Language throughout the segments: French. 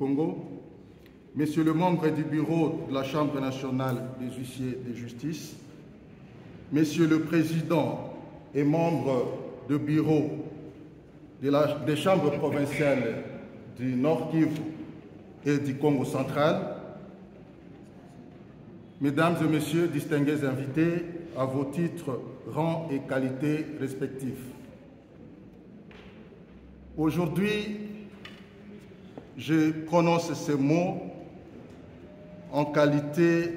Congo, Messieurs les membres du bureau de la Chambre nationale des huissiers de justice, Messieurs le Président et membres du bureau des chambres provinciales du Nord Kivu et du Congo central, Mesdames et Messieurs, distingués invités, à vos titres, rangs et qualités respectifs. Aujourd'hui, je prononce ces mots en qualité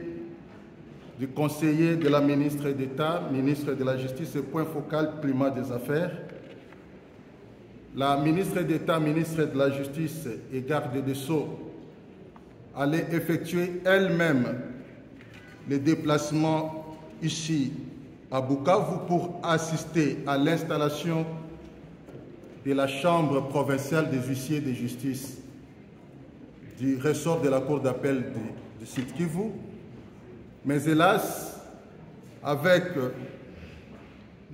de conseiller de la ministre d'État, ministre de la Justice et point focal climat des affaires. La ministre d'État, ministre de la Justice et garde des Sceaux allait effectuer elle-même les déplacements ici à Bukavu pour assister à l'installation de la Chambre provinciale des huissiers de justice du ressort de la Cour d'appel de Sud Kivu. Mais hélas, avec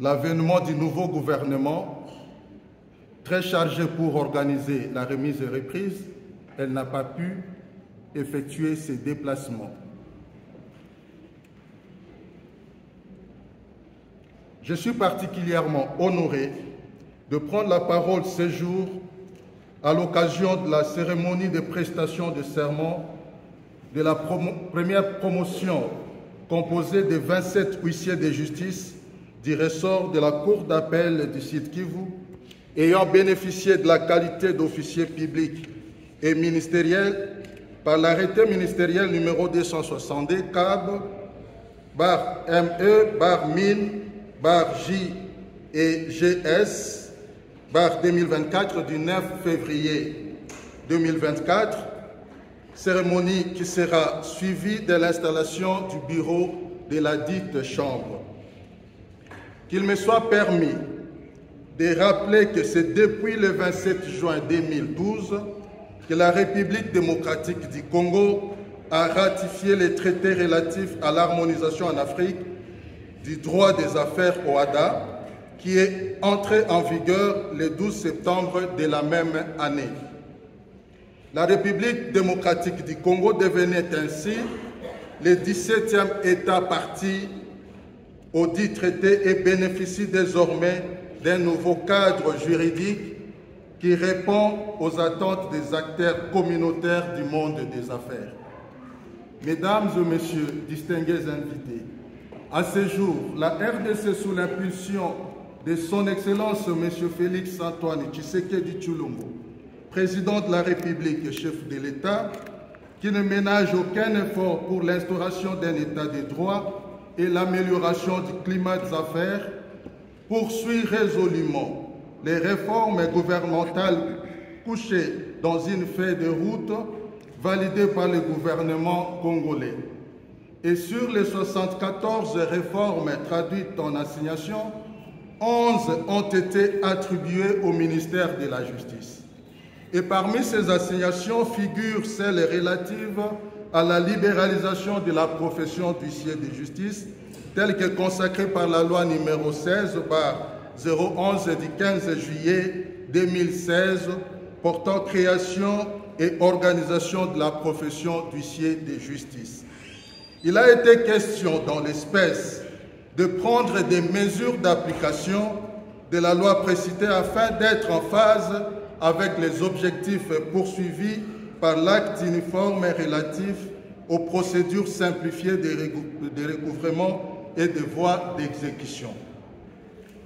l'avènement du nouveau gouvernement, très chargé pour organiser la remise et reprise, elle n'a pas pu effectuer ces déplacements. Je suis particulièrement honoré de prendre la parole ce jour à l'occasion de la cérémonie de prestation de serment de la première promotion composée de 27 huissiers de justice du ressort de la Cour d'appel du Sud Kivu ayant bénéficié de la qualité d'officier public et ministériel par l'arrêté ministériel numéro 262 CAB ME/MIN/J et GS 2024 du 9 février 2024, cérémonie qui sera suivie de l'installation du bureau de la dite chambre. Qu'il me soit permis de rappeler que c'est depuis le 27 juin 2012 que la République démocratique du Congo a ratifié les traités relatifs à l'harmonisation en Afrique du droit des affaires OHADA, qui est entré en vigueur le 12 septembre de la même année. La République démocratique du Congo devenait ainsi le 17e État parti au dit traité et bénéficie désormais d'un nouveau cadre juridique qui répond aux attentes des acteurs communautaires du monde des affaires. Mesdames et Messieurs, distingués invités, à ce jour, la RDC, sous l'impulsion de son Excellence M. Félix Antoine Tshisekedi Tshilombo, président de la République et chef de l'État, qui ne ménage aucun effort pour l'instauration d'un État de droit et l'amélioration du climat des affaires, poursuit résolument les réformes gouvernementales couchées dans une feuille de route validée par le gouvernement congolais. Et sur les 74 réformes traduites en assignation, 11 ont été attribuées au ministère de la Justice. Et parmi ces assignations figurent celles relatives à la libéralisation de la profession d'huissier de justice, telle que consacrée par la loi numéro 16/011 du 15 juillet 2016 portant création et organisation de la profession d'huissier de justice. Il a été question dans l'espèce de prendre des mesures d'application de la loi précitée afin d'être en phase avec les objectifs poursuivis par l'acte uniforme relatif aux procédures simplifiées de recouvrement et de voies d'exécution.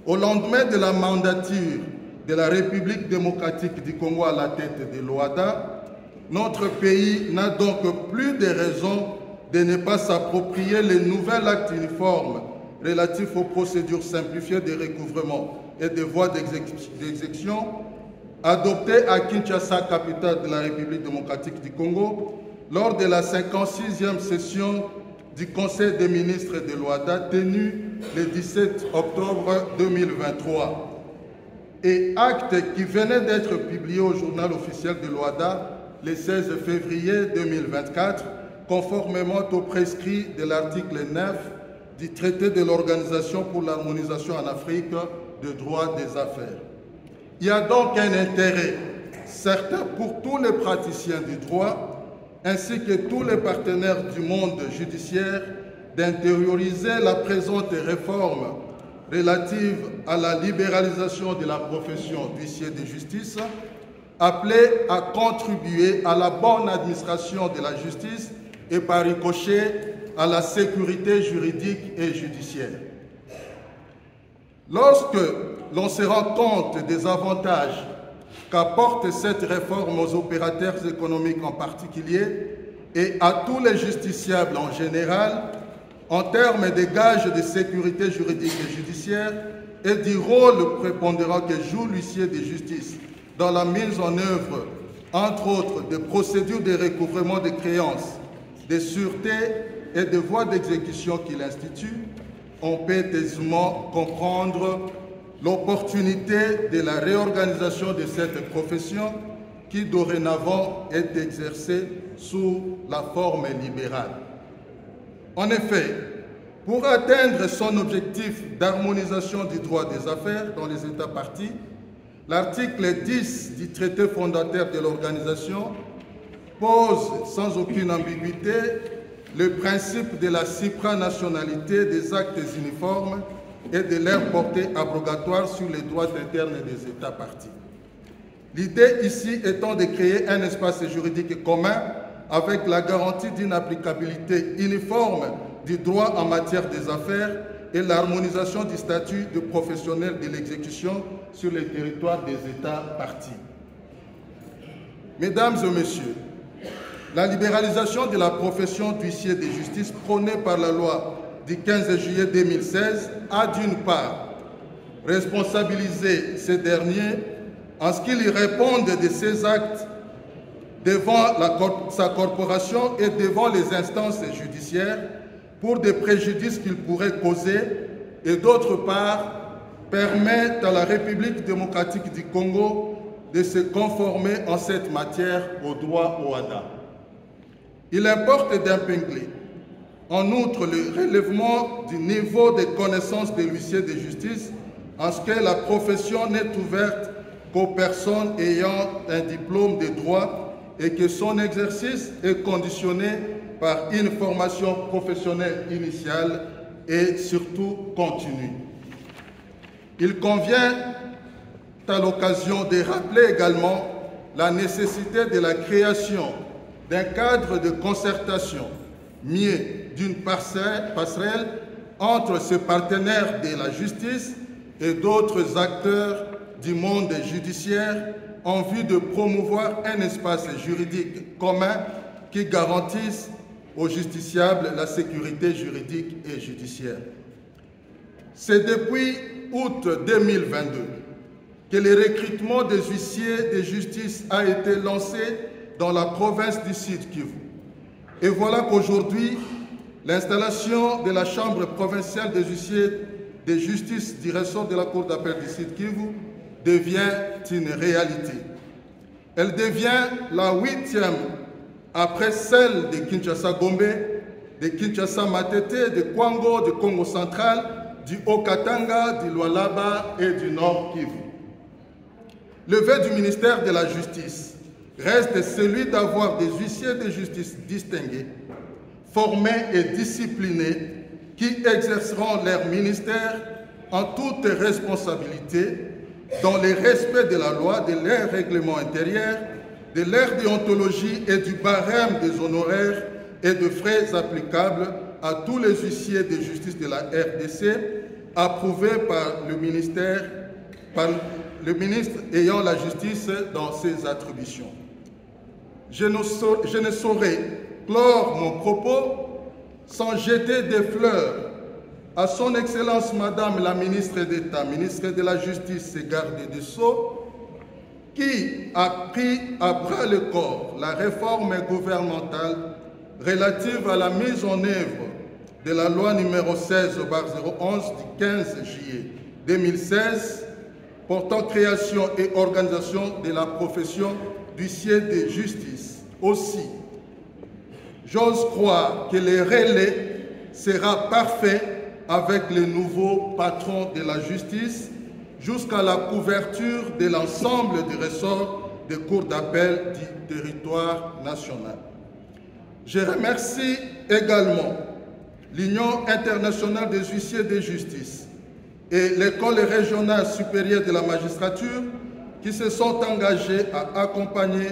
Au lendemain de la mandature de la République démocratique du Congo à la tête de l'OHADA, notre pays n'a donc plus de raison de ne pas s'approprier les nouveaux actes uniformes relatifs aux procédures simplifiées de recouvrement et de voies d'exécution adoptés à Kinshasa, capitale de la République démocratique du Congo, lors de la 56e session du Conseil des ministres de l'OHADA tenue le 17 octobre 2023. Et acte qui venait d'être publié au journal officiel de l'OHADA le 16 février 2024, conformément au prescrit de l'article 9 du traité de l'Organisation pour l'harmonisation en Afrique de droit des affaires. Il y a donc un intérêt certain pour tous les praticiens du droit, ainsi que tous les partenaires du monde judiciaire, d'intérioriser la présente réforme relative à la libéralisation de la profession d'huissier de justice, appelée à contribuer à la bonne administration de la justice et par ricochet à la sécurité juridique et judiciaire. Lorsque l'on se rend compte des avantages qu'apporte cette réforme aux opérateurs économiques en particulier et à tous les justiciables en général, en termes de gages de sécurité juridique et judiciaire et du rôle prépondérant que joue l'huissier de justice dans la mise en œuvre, entre autres, des procédures de recouvrement de créances, de sûreté et de voies d'exécution qu'il institue, on peut aisément comprendre l'opportunité de la réorganisation de cette profession qui dorénavant est exercée sous la forme libérale. En effet, pour atteindre son objectif d'harmonisation du droit des affaires dans les États parties, l'article 10 du traité fondateur de l'organisation pose sans aucune ambiguïté le principe de la supranationalité des actes uniformes et de leur portée abrogatoire sur les droits internes des États parties. L'idée ici étant de créer un espace juridique commun avec la garantie d'une applicabilité uniforme du droit en matière des affaires et l'harmonisation du statut de professionnel de l'exécution sur le territoire des États parties. Mesdames et messieurs, la libéralisation de la profession d'huissier de justice prônée par la loi du 15 juillet 2016 a d'une part responsabilisé ces derniers en ce qu'ils répondent de ses actes devant sa corporation et devant les instances judiciaires pour des préjudices qu'ils pourraient causer, et d'autre part permettent à la République démocratique du Congo de se conformer en cette matière au droit OHADA. Il importe d'épingler en outre le relèvement du niveau de connaissance de l'huissier de justice en ce que la profession n'est ouverte qu'aux personnes ayant un diplôme de droit et que son exercice est conditionné par une formation professionnelle initiale et surtout continue. Il convient à l'occasion de rappeler également la nécessité de la création d'un cadre de concertation mieux d'une passerelle entre ces partenaires de la justice et d'autres acteurs du monde judiciaire en vue de promouvoir un espace juridique commun qui garantisse aux justiciables la sécurité juridique et judiciaire. C'est depuis août 2022 que le recrutement des huissiers de justice a été lancé dans la province du Sud Kivu. Et voilà qu'aujourd'hui, l'installation de la Chambre provinciale des huissiers de justice du ressort de la Cour d'appel du Sud Kivu devient une réalité. Elle devient la 8e après celle de Kinshasa-Gombe, de Kinshasa-Matete, de Kwango, du Congo central, du Haut-Katanga, du Lualaba et du Nord Kivu. Le vœu du ministère de la Justice reste celui d'avoir des huissiers de justice distingués, formés et disciplinés, qui exerceront leur ministère en toute responsabilité, dans le respect de la loi, de leur règlement intérieur, de leur déontologie et du barème des honoraires et de frais applicables à tous les huissiers de justice de la RDC, approuvés par le ministère, par le ministre ayant la justice dans ses attributions. Je ne saurais clore mon propos sans jeter des fleurs à son Excellence Madame la Ministre d'État, Ministre de la Justice et Garde des Sceaux, qui a pris à bras le corps la réforme gouvernementale relative à la mise en œuvre de la loi numéro 16/011 du 15 juillet 2016 portant création et organisation de la profession d'huissier de justice. Aussi, j'ose croire que le relais sera parfait avec le nouveau patron de la justice jusqu'à la couverture de l'ensemble du ressort des cours d'appel du territoire national. Je remercie également l'Union internationale des huissiers de justice et l'École régionale supérieure de la magistrature qui se sont engagés à accompagner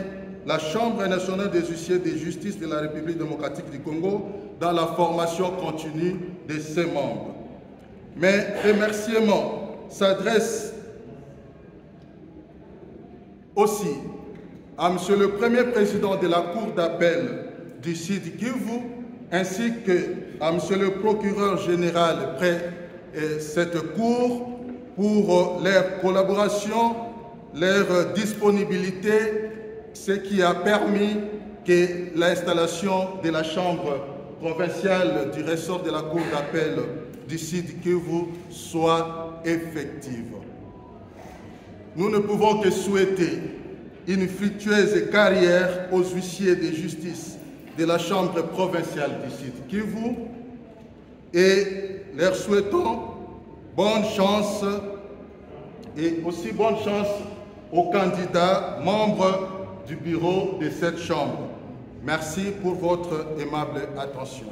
la Chambre nationale des huissiers de justice de la République démocratique du Congo dans la formation continue de ses membres. Mes remerciements s'adressent aussi à Monsieur le Premier Président de la Cour d'appel du Sud Kivu, ainsi qu'à Monsieur le Procureur général près cette Cour pour leur collaboration, leur disponibilité, ce qui a permis que l'installation de la Chambre provinciale du ressort de la Cour d'appel du Sud Kivu soit effective. Nous ne pouvons que souhaiter une fructueuse carrière aux huissiers de justice de la Chambre provinciale du Sud Kivu et leur souhaitons bonne chance et aussi bonne chance aux candidats membres du bureau de cette Chambre. Merci pour votre aimable attention.